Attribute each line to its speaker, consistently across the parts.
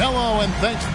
Speaker 1: Hello and thanks.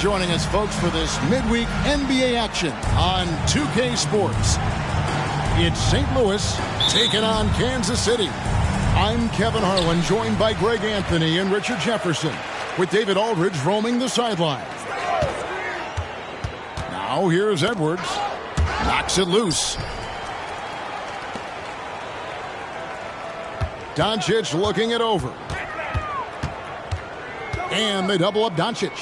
Speaker 1: Joining us, folks, for this midweek NBA action on 2K Sports. It's St. Louis taking on Kansas City. I'm Kevin Harlan, joined by Greg Anthony and Richard Jefferson, with David Aldridge roaming the sideline. Now here's Edwards. Knocks it loose. Doncic looking it over. And they double up Doncic.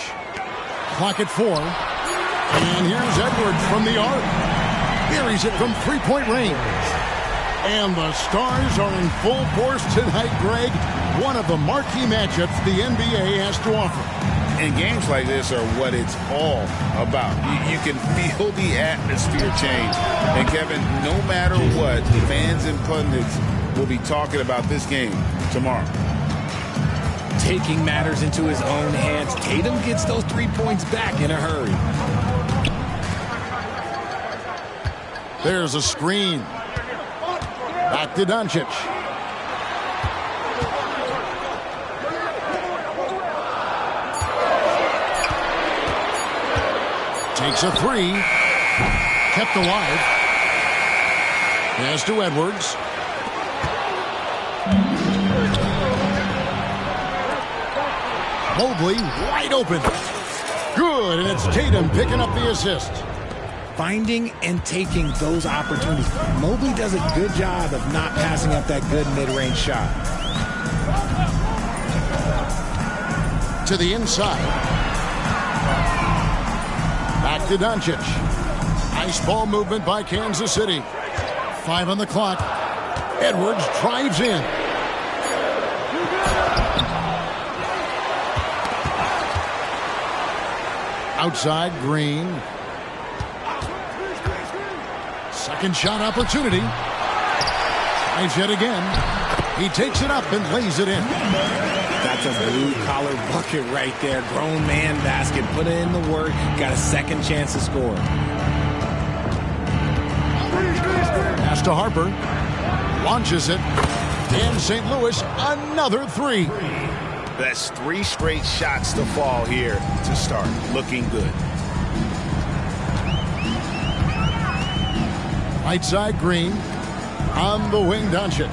Speaker 1: Clock at 4. And here's Edwards from the arc. Buries it from three-point range. And the Stars are in full force tonight, Greg. One of the marquee matchups the NBA has to offer.
Speaker 2: And games like this are what it's all about. You can feel the atmosphere change. And Kevin, no matter what, fans and pundits will be talking about this game tomorrow.
Speaker 3: Taking matters into his own hands, Tatum gets those 3 points back in a hurry.
Speaker 1: There's a screen. Back to Doncic. Takes a three. Kept alive. Pass to Edwards. Mobley wide open. Good, and it's Tatum picking up the assist.
Speaker 3: Finding and taking those opportunities. Mobley does a good job of not passing up that good mid-range shot.
Speaker 1: To the inside. Back to Doncic. Nice ball movement by Kansas City. 5 on the clock. Edwards drives in. Outside, Green. Second shot opportunity. Tries yet again. He takes it up and lays it in.
Speaker 3: That's a blue-collar bucket right there. Grown man basket. Put in the work. Got a second chance to score.
Speaker 1: Pass to Harper. Launches it. And St. Louis, another three.
Speaker 2: That's 3 straight shots to fall here to start. Looking good.
Speaker 1: Right side, Green. On the wing, Doncic.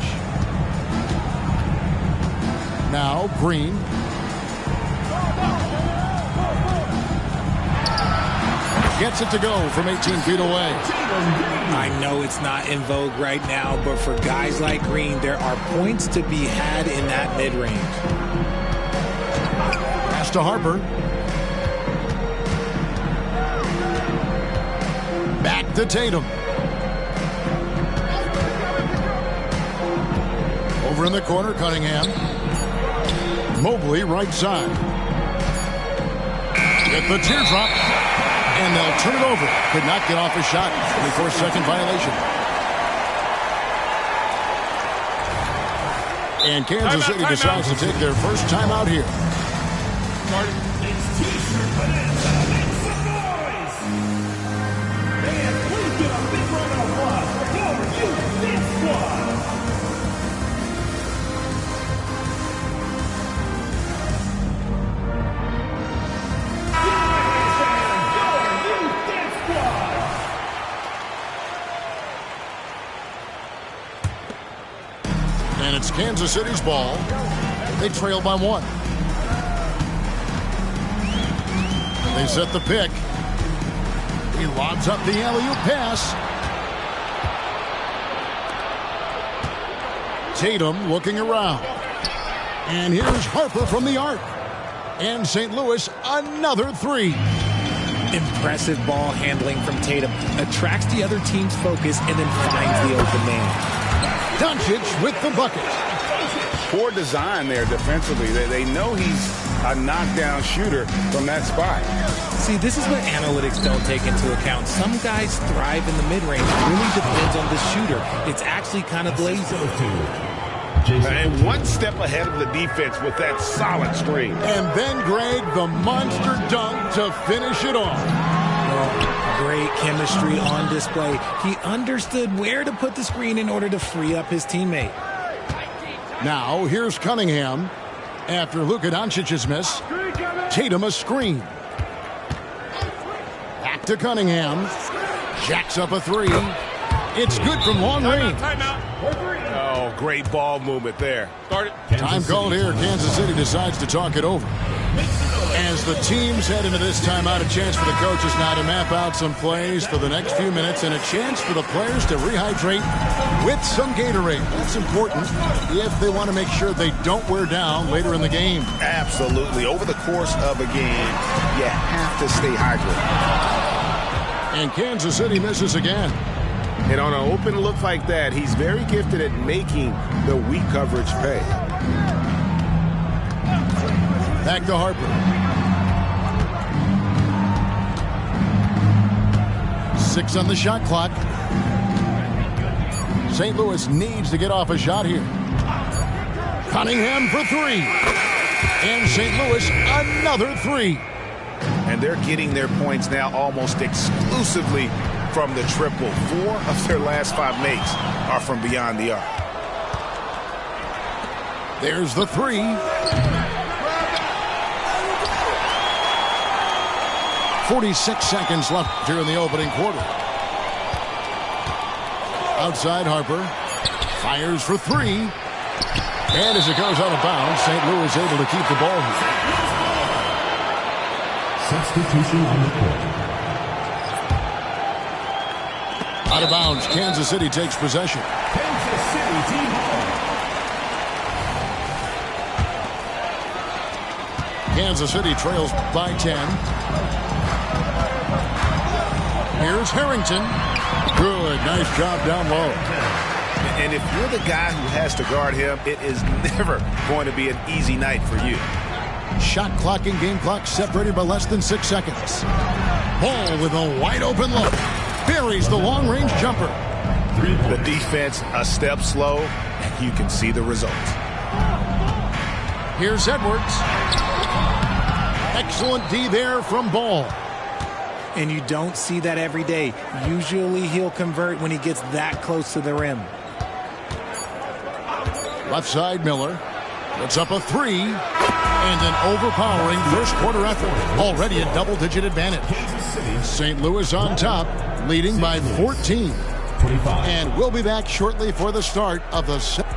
Speaker 1: Now, Green. Gets it to go from 18 feet away.
Speaker 3: I know it's not in vogue right now, but for guys like Green, there are points to be had in that mid-range.
Speaker 1: Pass to Harper. Back to Tatum. Over in the corner, Cunningham. Mobley, right side. Get the teardrop. And they'll turn it over. Could not get off a shot. 24-second violation. And Kansas City decides to take their first time out here. And it's Kansas City's ball. They trail by 1. They set the pick. He lobs up the alley-oop pass. Tatum looking around. And here's Harper from the arc. And St. Louis, another three.
Speaker 3: Impressive ball handling from Tatum. Attracts the other team's focus and then finds the open man.
Speaker 1: Doncic with the bucket.
Speaker 2: Poor design there defensively. They know he's a knockdown shooter from that spot.
Speaker 3: See, this is what analytics don't take into account. Some guys thrive in the mid-range. It really depends on the shooter. It's actually kind of lazy.
Speaker 2: And one step ahead of the defense with that solid screen.
Speaker 1: And then, Greg, the monster dunk to finish it off.
Speaker 3: Well, great chemistry on display. He understood where to put the screen in order to free up his teammate.
Speaker 1: Now, here's Cunningham. After Luka Doncic's miss, Tatum a screen. Back to Cunningham. Jacks up a three. It's good from long range.
Speaker 2: Oh, great ball movement there.
Speaker 1: Time called here. Kansas City decides to talk it over. As the teams head into this timeout, a chance for the coaches now to map out some plays for the next few minutes and a chance for the players to rehydrate with some Gatorade. That's important if they want to make sure they don't wear down later in the game.
Speaker 2: Absolutely. Over the course of a game, you have to stay hydrated.
Speaker 1: And Kansas City misses again.
Speaker 2: And on an open look like that, he's very gifted at making the weak coverage pay.
Speaker 1: Back to Harper. 6 on the shot clock. St. Louis needs to get off a shot here. Cunningham for three. And St. Louis another three.
Speaker 2: And they're getting their points now almost exclusively from the triple. 4 of their last 5 makes are from beyond the arc.
Speaker 1: There's the three. 46 seconds left here in the opening quarter. Outside Harper. Fires for three. And as it goes out of bounds, St. Louis able to keep the ball here.
Speaker 4: Substitution on the court.
Speaker 1: Out of bounds, Kansas City takes possession.
Speaker 4: Kansas City team ball.
Speaker 1: Kansas City trails by 10. Here's Harrington. Good, nice job down low.
Speaker 2: And if you're the guy who has to guard him, it is never going to be an easy night for you.
Speaker 1: Shot clock and game clock separated by less than 6 seconds. Ball with a wide open look. Buries the long-range jumper.
Speaker 2: The defense a step slow, and you can see the result.
Speaker 1: Here's Edwards. Excellent D there from Ball.
Speaker 3: And you don't see that every day. Usually he'll convert when he gets that close to the rim.
Speaker 1: Left side Miller. Puts up a three. And an overpowering first quarter effort. Already a double-digit advantage. St. Louis on top, leading by 14.
Speaker 4: 25.
Speaker 1: And we'll be back shortly for the start of the second.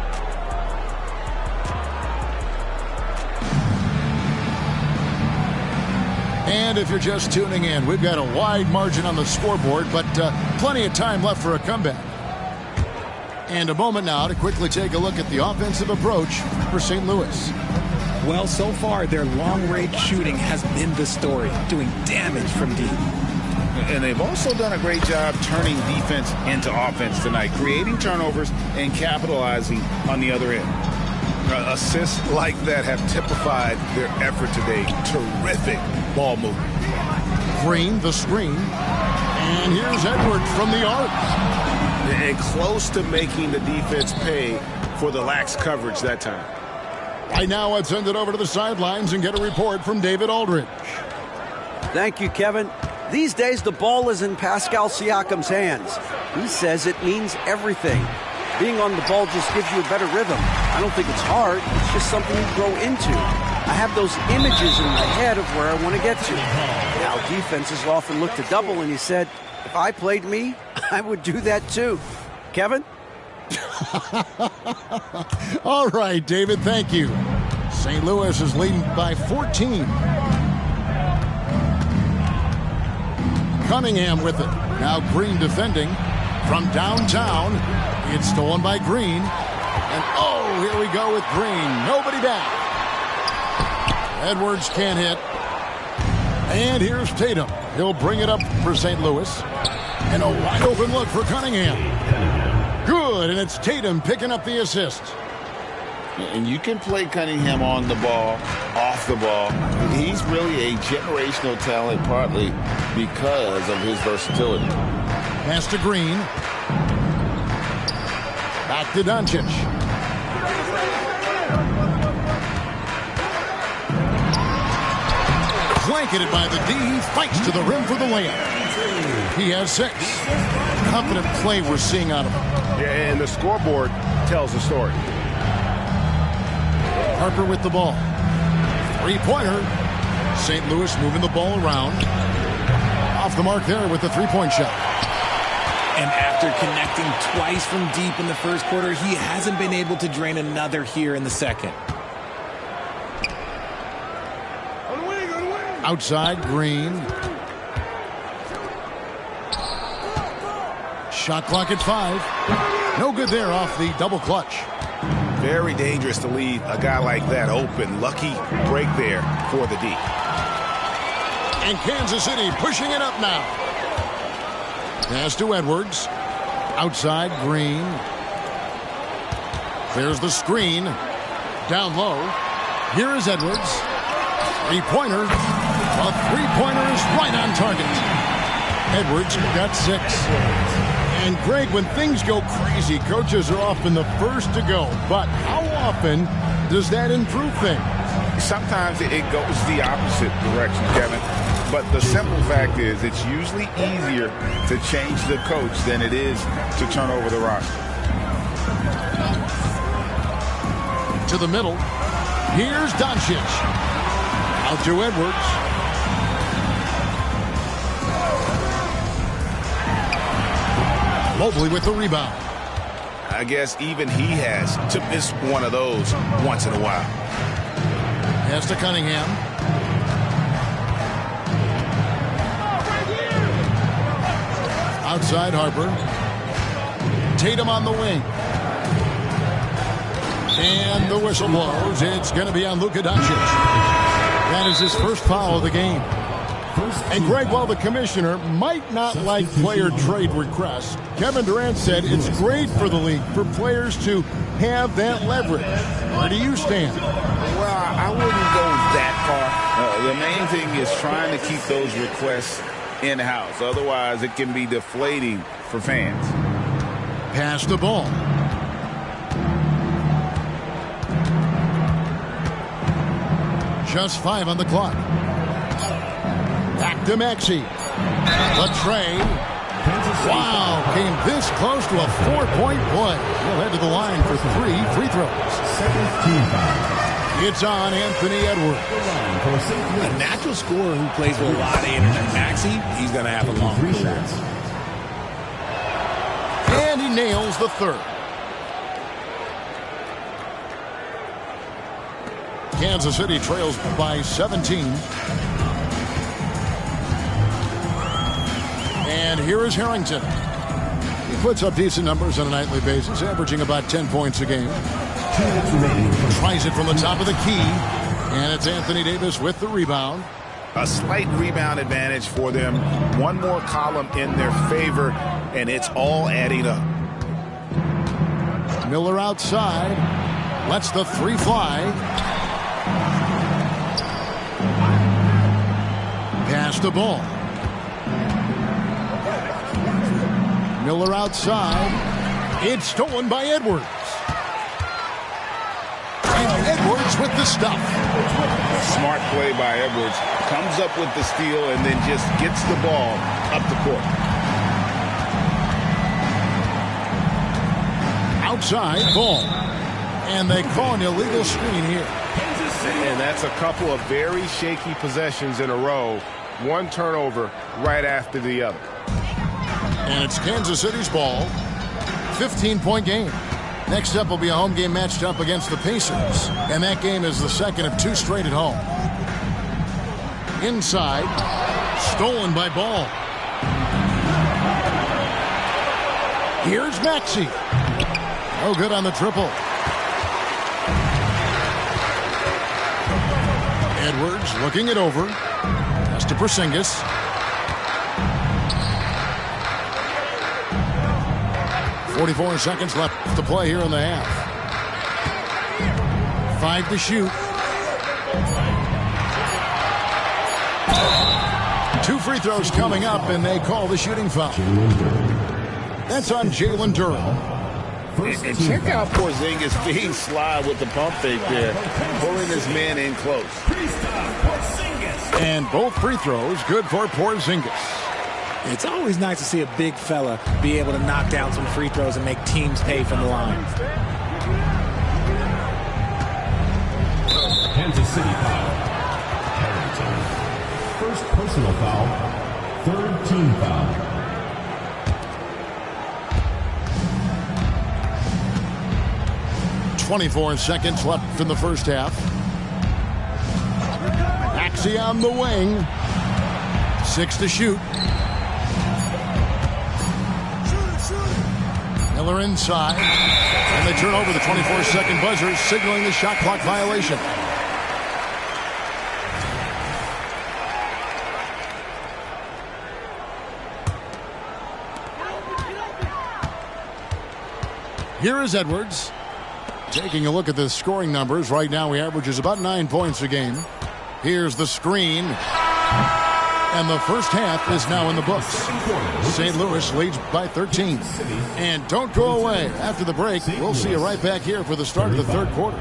Speaker 1: And if you're just tuning in, we've got a wide margin on the scoreboard, but plenty of time left for a comeback. And a moment now to quickly take a look at the offensive approach for St. Louis.
Speaker 3: Well, so far, their long-range shooting has been the story, doing damage from deep.
Speaker 2: And they've also done a great job turning defense into offense tonight, creating turnovers and capitalizing on the other end. Assists like that have typified their effort today. Terrific ball movement.
Speaker 1: Green, the screen. And here's Edwards from the arc.
Speaker 2: And close to making the defense pay for the lax coverage that time.
Speaker 1: Right now, let's send it over to the sidelines and get a report from David Aldridge.
Speaker 5: Thank you, Kevin. These days, the ball is in Pascal Siakam's hands. He says it means everything. Being on the ball just gives you a better rhythm. I don't think it's hard. It's just something you grow into. I have those images in my head of where I want to get to. Now, defenses often look to double, and he said, if I played me, I would do that too. Kevin?
Speaker 1: All right, David, thank you. St. Louis is leading by 14. Cunningham with it. Now Green defending from downtown. It's stolen by Green. And oh, here we go with Green. Nobody back. Edwards can't hit. And here's Tatum. He'll bring it up for St. Louis. And a wide open look for Cunningham. Good, and it's Tatum picking up the assist.
Speaker 2: And you can play Cunningham on the ball, off the ball. He's really a generational talent, partly because of his versatility.
Speaker 1: Pass to Green. Back to Doncic. Blanketed by the D. He fights to the rim for the layup. He has 6. Confident play we're seeing out of him.
Speaker 6: Yeah, and the scoreboard tells the story.
Speaker 1: Harper with the ball. Three-pointer. St. Louis moving the ball around. Off the mark there with the three-point shot.
Speaker 3: And after connecting twice from deep in the first quarter, he hasn't been able to drain another here in the second.
Speaker 1: Outside, Green. Shot clock at 5. No good there off the double clutch.
Speaker 6: Very dangerous to leave a guy like that open. Lucky break there for the D.
Speaker 1: And Kansas City pushing it up now. Pass to Edwards. Outside, Green. There's the screen. Down low. Here is Edwards. Three-pointer. A three-pointer is right on target. Edwards got 6. And Greg, when things go crazy, coaches are often the first to go. But how often does that improve things?
Speaker 2: Sometimes it goes the opposite direction, Kevin. But the simple fact is it's usually easier to change the coach than it is to turn over the roster.
Speaker 1: To the middle. Here's Doncic. Out to Edwards. Mobley with the rebound.
Speaker 6: I guess even he has to miss one of those once in a while.
Speaker 1: Pass to Cunningham. Outside Harper. Tatum on the wing. And the whistle blows. It's going to be on Luka Doncic. That is his first foul of the game. And Greg, while the commissioner might not like player trade requests, Kevin Durant said it's great for the league for players to have that leverage. Where do you stand?
Speaker 2: Well, I wouldn't go that far. The main thing is trying to keep those requests in-house. Otherwise, it can be deflating for fans.
Speaker 1: Pass the ball. Just 5 on the clock. Back to Maxey. The tray. Wow, came this close to a 4-point play. He'll head to the line for 3 free throws. It's on Anthony Edwards.
Speaker 3: A natural scorer who plays with a lot of internet. Maxey, he's going to have a long career.
Speaker 1: And he nails the third. Kansas City trails by 17. And here is Harrington. He puts up decent numbers on a nightly basis, averaging about 10 points a game. Tries it from the top of the key. And it's Anthony Davis with the rebound.
Speaker 6: A slight rebound advantage for them. One more column in their favor, and it's all adding up.
Speaker 1: Miller outside. Lets the 3 fly. Pass the ball. Miller outside. It's stolen by Edwards. And Edwards with the stuff.
Speaker 2: Smart play by Edwards. Comes up with the steal and then just gets the ball up the court.
Speaker 1: Outside ball. And they call an illegal screen here.
Speaker 6: And that's a couple of very shaky possessions in a row. One turnover right after the other.
Speaker 1: And it's Kansas City's ball. 15-point game. Next up will be a home game matched up against the Pacers. And that game is the second of 2 straight at home. Inside. Stolen by Ball. Here's Maxey. No good on the triple. Edwards looking it over. Pass to Porzingis. .44 seconds left to play here in the half. 5 to shoot. 2 free throws coming up, and they call the shooting foul. That's on Jalen Durham.
Speaker 2: And check out Porzingis being sly with the pump fake there, pulling his man in close.
Speaker 1: And both free throws good for Porzingis.
Speaker 3: It's always nice to see a big fella be able to knock down some free throws and make teams pay from the line.
Speaker 4: Kansas City foul. Harrington. First personal foul. Third team foul.
Speaker 1: .24 seconds left in the first half. Maxey on the wing. 6 to shoot. Miller inside. And they turn over the 24-second buzzer, signaling the shot clock violation. Here is Edwards. Taking a look at the scoring numbers. Right now he averages about 9 points a game. Here's the screen. And the first half is now in the books. St. Louis leads by 13. And don't go away. After the break, we'll see you right back here for the start of the third quarter.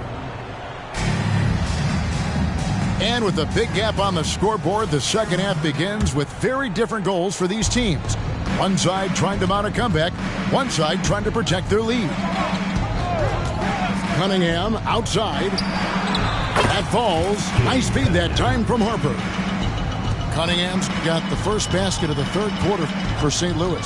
Speaker 1: And with a big gap on the scoreboard, the second half begins with very different goals for these teams. One side trying to mount a comeback, one side trying to protect their lead. Cunningham outside. That falls. Nice feed that time from Harper. Cunningham's got the first basket of the third quarter for St. Louis.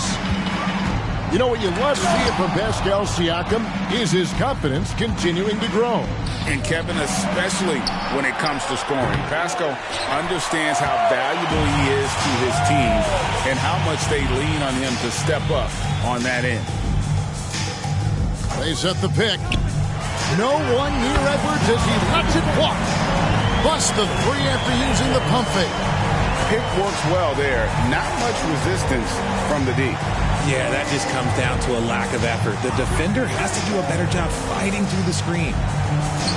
Speaker 1: You know what you love seeing from Pascal Siakam is his confidence continuing to grow.
Speaker 2: And Kevin, especially when it comes to scoring. Pascal understands how valuable he is to his team and how much they lean on him to step up on that end.
Speaker 1: They set the pick. No one near Edwards as he lets it walk. Busts the three after using the pump fake.
Speaker 2: Pick works well there. Not much resistance from the D.
Speaker 3: Yeah, that just comes down to a lack of effort. The defender has to do a better job fighting through the screen.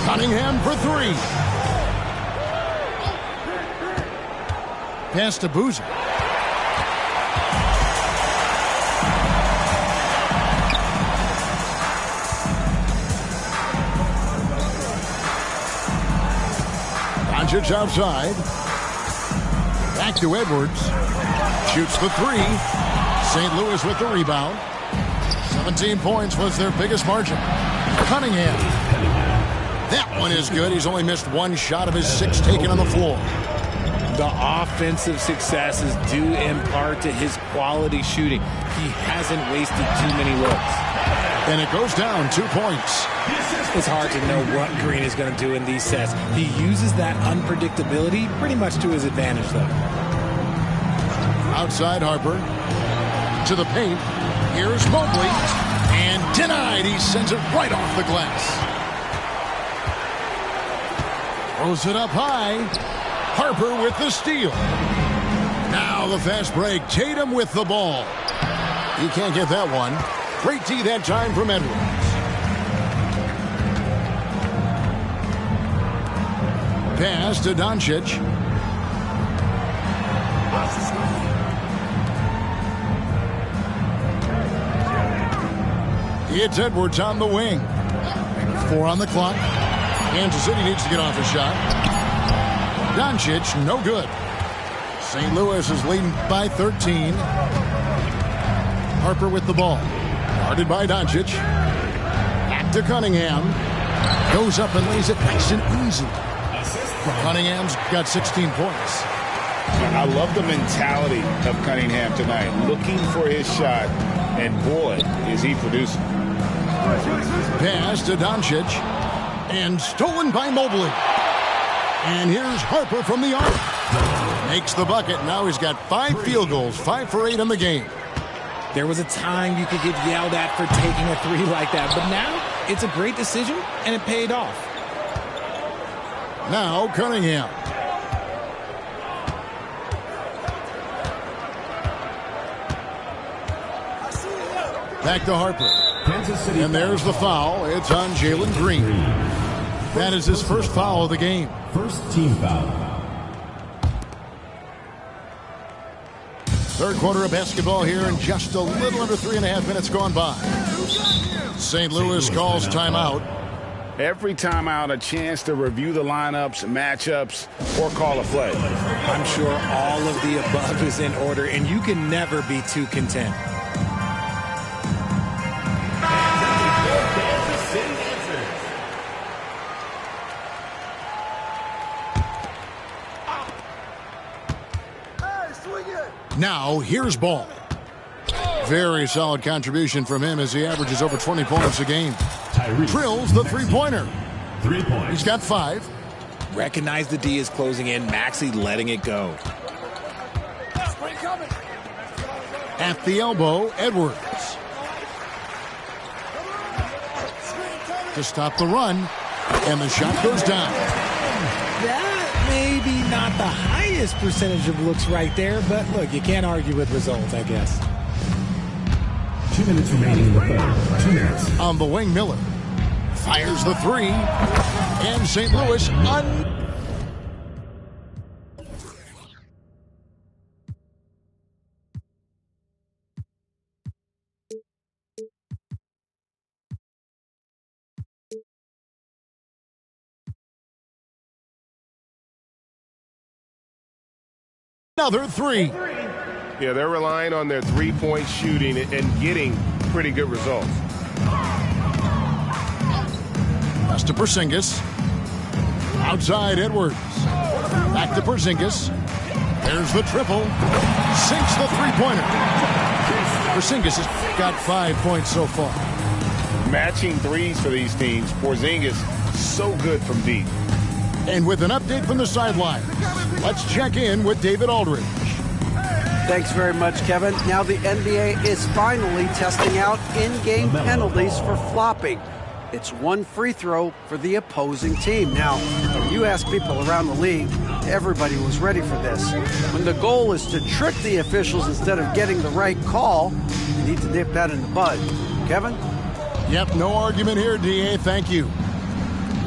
Speaker 1: Cunningham for 3. Pass to Boozer. Doncic outside. Back to Edwards. Shoots the 3. St. Louis with the rebound. 17 points was their biggest margin. Cunningham. That one is good. He's only missed 1 shot of his 6 taken on the floor.
Speaker 3: The offensive success is due in part to his quality shooting. He hasn't wasted too many looks.
Speaker 1: And it goes down 2 points.
Speaker 3: It's hard to know what Green is going to do in these sets. He uses that unpredictability pretty much to his advantage, though.
Speaker 1: Outside Harper. To the paint. Here's Mobley. And denied. He sends it right off the glass. Throws it up high. Harper with the steal. Now the fast break. Tatum with the ball. He can't get that one. Great D that time from Edwards. Pass to Doncic. It's Edwards on the wing. 4 on the clock. Kansas City needs to get off a shot. Doncic, no good. St. Louis is leading by 13. Harper with the ball. Guarded by Doncic. Back to Cunningham. Goes up and lays it nice and easy. Cunningham's got 16 points.
Speaker 2: I love the mentality of Cunningham tonight. Looking for his shot. And boy, is he producing.
Speaker 1: Pass to Doncic. And stolen by Mobley. And here's Harper from the arc. Makes the bucket. Now he's got 5 field goals. 5 for 8 in the game.
Speaker 3: There was a time you could get yelled at for taking a 3 like that. But now, it's a great decision, and it paid off.
Speaker 1: Now Cunningham. Back to Harper. And there's the foul. It's on Jalen Green. That is his first foul of the game.
Speaker 4: First team foul.
Speaker 1: Third quarter of basketball here, and just a little under 3.5 minutes gone by. St. Louis calls timeout.
Speaker 2: Every timeout, a chance to review the lineups, matchups, or call a play.
Speaker 3: I'm sure all of the above is in order, and you can never be too content.
Speaker 1: Now, here's Ball. Very solid contribution from him as he averages over 20 points a game. Drills the three-pointer.
Speaker 4: 3 points.
Speaker 1: He's got 5.
Speaker 3: Recognize the D is closing in. Maxey letting it go.
Speaker 1: At the elbow, Edwards. To stop the run, and the shot goes down.
Speaker 3: That may be not the highest percentage of looks right there, but look, you can't argue with results, I guess.
Speaker 4: 2 minutes remaining in the third. 2 minutes.
Speaker 1: On the wing, Miller fires the 3, and St. Louis another 3.
Speaker 6: Yeah, they're relying on their three-point shooting and getting pretty good results.
Speaker 1: Pass to Porzingis. Outside, Edwards. Back to Porzingis. There's the triple. Sinks the three-pointer. Porzingis has got 5 points so far.
Speaker 2: Matching threes for these teams. Porzingis, so good from deep.
Speaker 1: And with an update from the sideline, let's check in with David Aldridge.
Speaker 5: Thanks very much, Kevin. Now the NBA is finally testing out in-game penalties for flopping. It's 1 free throw for the opposing team. Now, you ask people around the league, everybody was ready for this. When the goal is to trick the officials instead of getting the right call, you need to nip that in the bud. Kevin?
Speaker 1: Yep, no argument here, D.A. Thank you.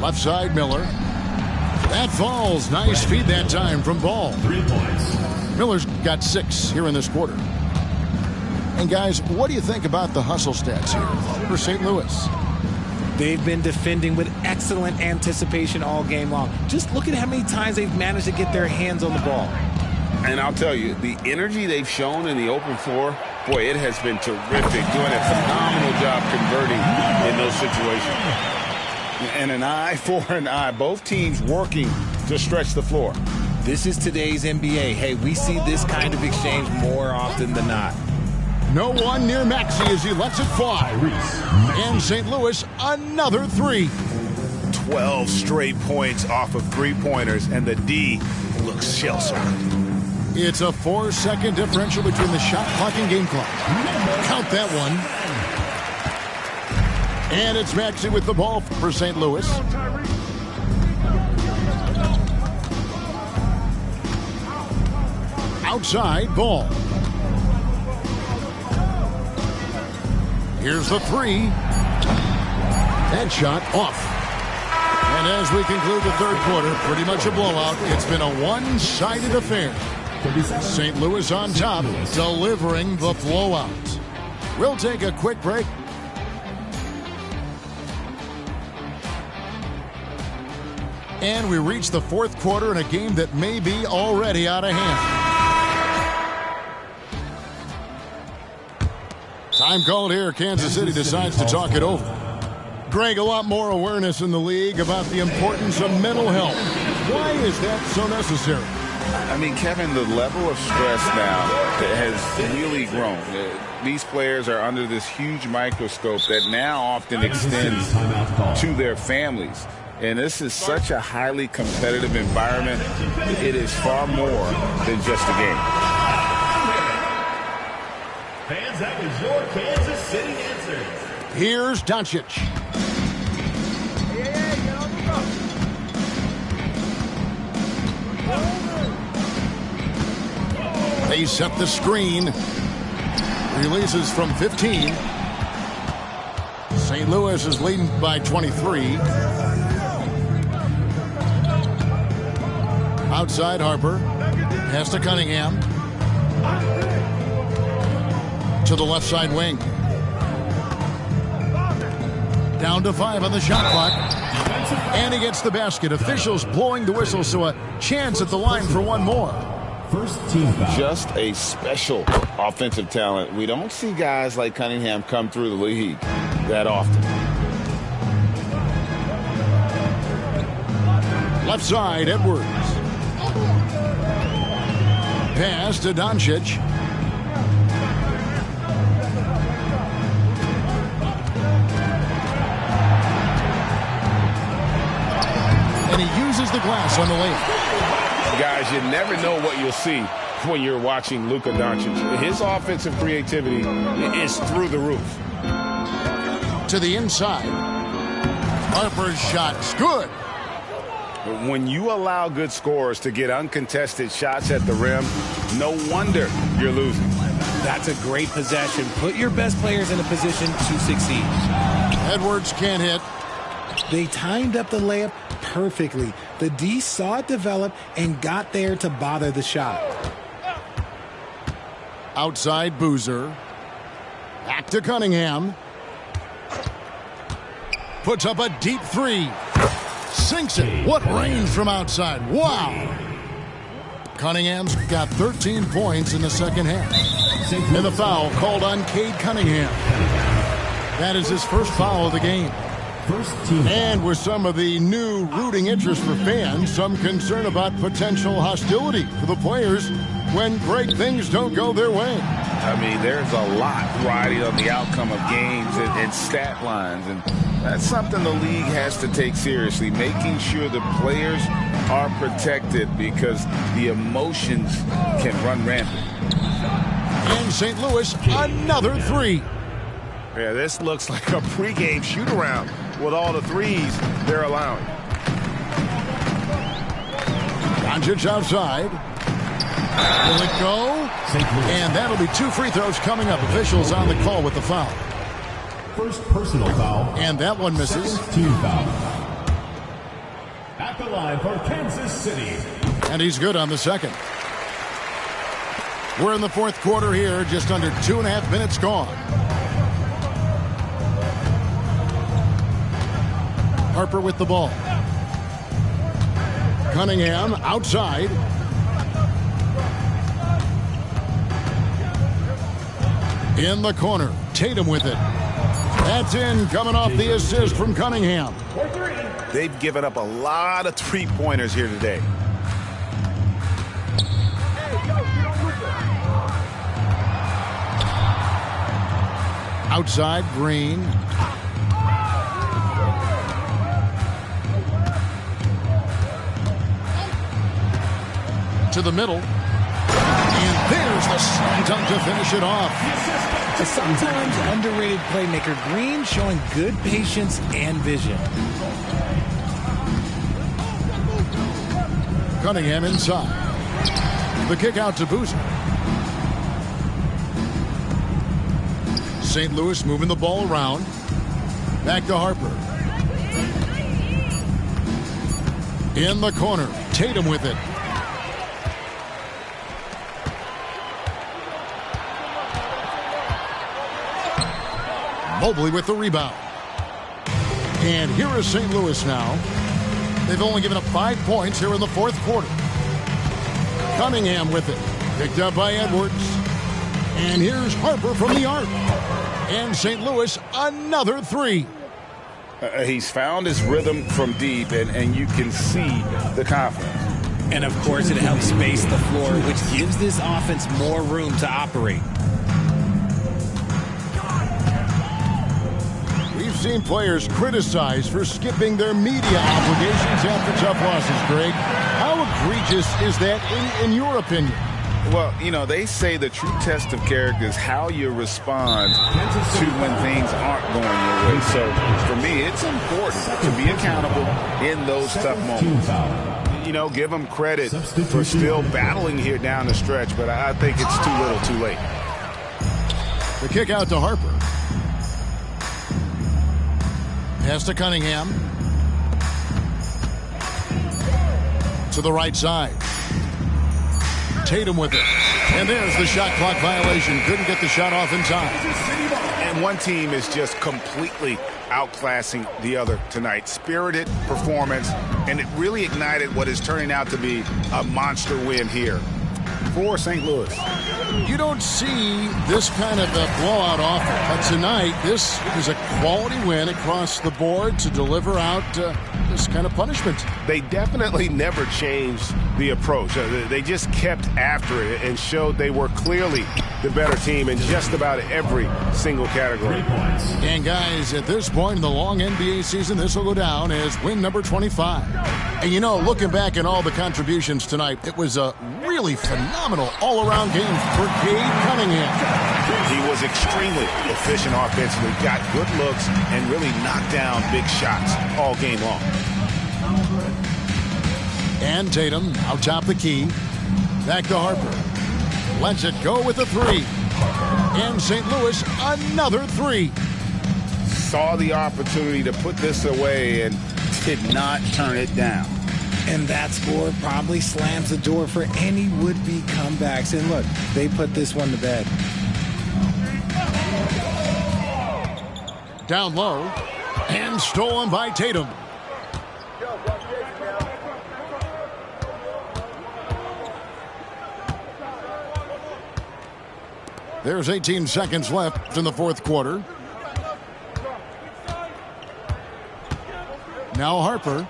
Speaker 1: Left side, Miller. That falls. Nice feed that time from Ball.
Speaker 4: 3 points.
Speaker 1: Miller's got 6 here in this quarter. And guys, what do you think about the hustle stats here for St. Louis?
Speaker 3: They've been defending with excellent anticipation all game long. Just look at how many times they've managed to get their hands on the ball.
Speaker 2: And I'll tell you, the energy they've shown in the open floor, boy, it has been terrific. Doing a phenomenal job converting in those situations. And an eye for an eye. Both teams working to stretch the floor.
Speaker 3: This is today's NBA. Hey, we see this kind of exchange more often than not.
Speaker 1: No one near Maxey as he lets it fly. And St. Louis, another 3.
Speaker 2: 12 straight points off of three-pointers, and the D looks shell-shocked.
Speaker 1: It's a 4-second differential between the shot clock and game clock. Count that one. And it's Maxey with the ball for St. Louis. Outside, Ball. Here's the 3. That shot off. And as we conclude the third quarter, pretty much a blowout. It's been a one-sided affair. St. Louis on top, delivering the blowout. We'll take a quick break. And we reach the fourth quarter in a game that may be already out of hand. Time called here. Kansas City decides to talk it over. Greg, a lot more awareness in the league about the importance of mental health. Why is that so necessary?
Speaker 2: I mean, Kevin, the level of stress now has really grown. These players are under this huge microscope that now often extends to their families. And this is such a highly competitive environment. It is far more than just a game.
Speaker 4: Fans, that was your Kansas City answer.
Speaker 1: Here's Doncic. They set the screen. Releases from 15. St. Louis is leading by 23. Outside Harper. Pass to Cunningham. To the left side wing. Down to 5 on the shot clock. And he gets the basket. Officials blowing the whistle, so a chance at the line for one more.
Speaker 4: First team foul.
Speaker 2: Just a special offensive talent. We don't see guys like Cunningham come through the league that often.
Speaker 1: Left side, Edwards. Pass to Doncic. And he uses the glass on the layup.
Speaker 6: Guys, you never know what you'll see when you're watching Luka Doncic. His offensive creativity is through the roof.
Speaker 1: To the inside. Harper's shot's good.
Speaker 2: When you allow good scorers to get uncontested shots at the rim, no wonder you're losing.
Speaker 3: That's a great possession. Put your best players in a position to succeed.
Speaker 1: Edwards can't hit.
Speaker 3: They timed up the layup perfectly. The D saw it develop and got there to bother the shot.
Speaker 1: Outside Boozer. Back to Cunningham. Puts up a deep three. Sinks it. What range from outside. Wow. Cunningham's got 13 points in the second half. And the foul called on Cade Cunningham. That is his first foul of the game. And with some of the new rooting interest for fans, some concern about potential hostility for the players when great things don't go their way.
Speaker 2: I mean, there's a lot riding on the outcome of games and stat lines, and that's something the league has to take seriously, making sure the players are protected because the emotions can run rampant.
Speaker 1: And St. Louis, another three.
Speaker 6: Yeah, this looks like a pregame shoot-around with all the threes they're allowing.
Speaker 1: Doncic outside. Will it go? And that'll be 2 free throws coming up. Officials on the call with the foul.
Speaker 4: First personal foul.
Speaker 1: And that one misses.
Speaker 4: Second team foul. At the line for Kansas City.
Speaker 1: And he's good on the second. We're in the fourth quarter here. Just under 2.5 minutes gone. Harper with the ball. Cunningham outside. In the corner. Tatum with it. That's in, coming off the assist from Cunningham.
Speaker 6: They've given up a lot of three-pointers here today.
Speaker 1: Outside, Green. To the middle. And there's the slam dunk to finish it off.
Speaker 3: A sometimes underrated playmaker, Green showing good patience and vision.
Speaker 1: Cunningham inside. The kick out to Boozer. St. Louis moving the ball around. Back to Harper. In the corner. Tatum with it. Mobley with the rebound. And here is St. Louis now. They've only given up 5 points here in the fourth quarter. Cunningham with it. Picked up by Edwards. And here's Harper from the arc. And St. Louis, another three.
Speaker 2: He's found his rhythm from deep, and you can see the confidence.
Speaker 3: And, of course, it helps space the floor, which gives this offense more room to operate.
Speaker 1: We've seen players criticized for skipping their media obligations after tough losses, Greg. How egregious is that in your opinion?
Speaker 2: Well, you know, they say the true test of character is how you respond to when things aren't going your way. So, for me, it's important to be accountable in those tough moments.
Speaker 6: you know, give them credit for still battling here down the stretch, but I think it's too little too late.
Speaker 1: The kick out to Harper. Pass to Cunningham. To the right side. Tatum with it. And there's the shot clock violation. Couldn't get the shot off in time.
Speaker 2: And one team is just completely outclassing the other tonight. Spirited performance, and it really ignited what is turning out to be a monster win here for St. Louis.
Speaker 1: You don't see this kind of a blowout often, but tonight this is a quality win across the board to deliver out this kind of punishment.
Speaker 6: They definitely never changed the approach. They just kept after it and showed they were clearly the better team in just about every single category.
Speaker 1: And guys, at this point in the long NBA season, this will go down as win number 25. And you know, looking back at all the contributions tonight, it was a really phenomenal all-around game for Cade Cunningham.
Speaker 2: He was extremely efficient offensively, got good looks, and really knocked down big shots all game long.
Speaker 1: And Tatum out top the key. Back to Harper. Lets it go with a three. And St. Louis, another three.
Speaker 2: Saw the opportunity to put this away and did not turn it down.
Speaker 3: And that score probably slams the door for any would-be comebacks. And look, they put this one to bed.
Speaker 1: Down low. And stolen by Tatum. There's 18 seconds left in the fourth quarter. Now Harper.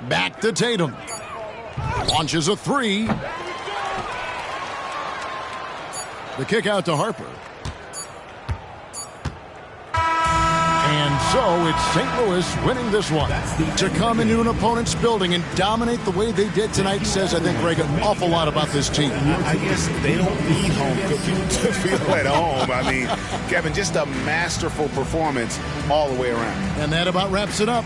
Speaker 1: Back to Tatum. Launches a three. The kick out to Harper. And so it's St. Louis winning this one. To come into an opponent's building and dominate the way they did tonight says, I think, Greg, an awful lot about this team.
Speaker 2: I guess they don't need home cooking to feel at home. I mean, Kevin, just a masterful performance all the way around.
Speaker 1: And that about wraps it up.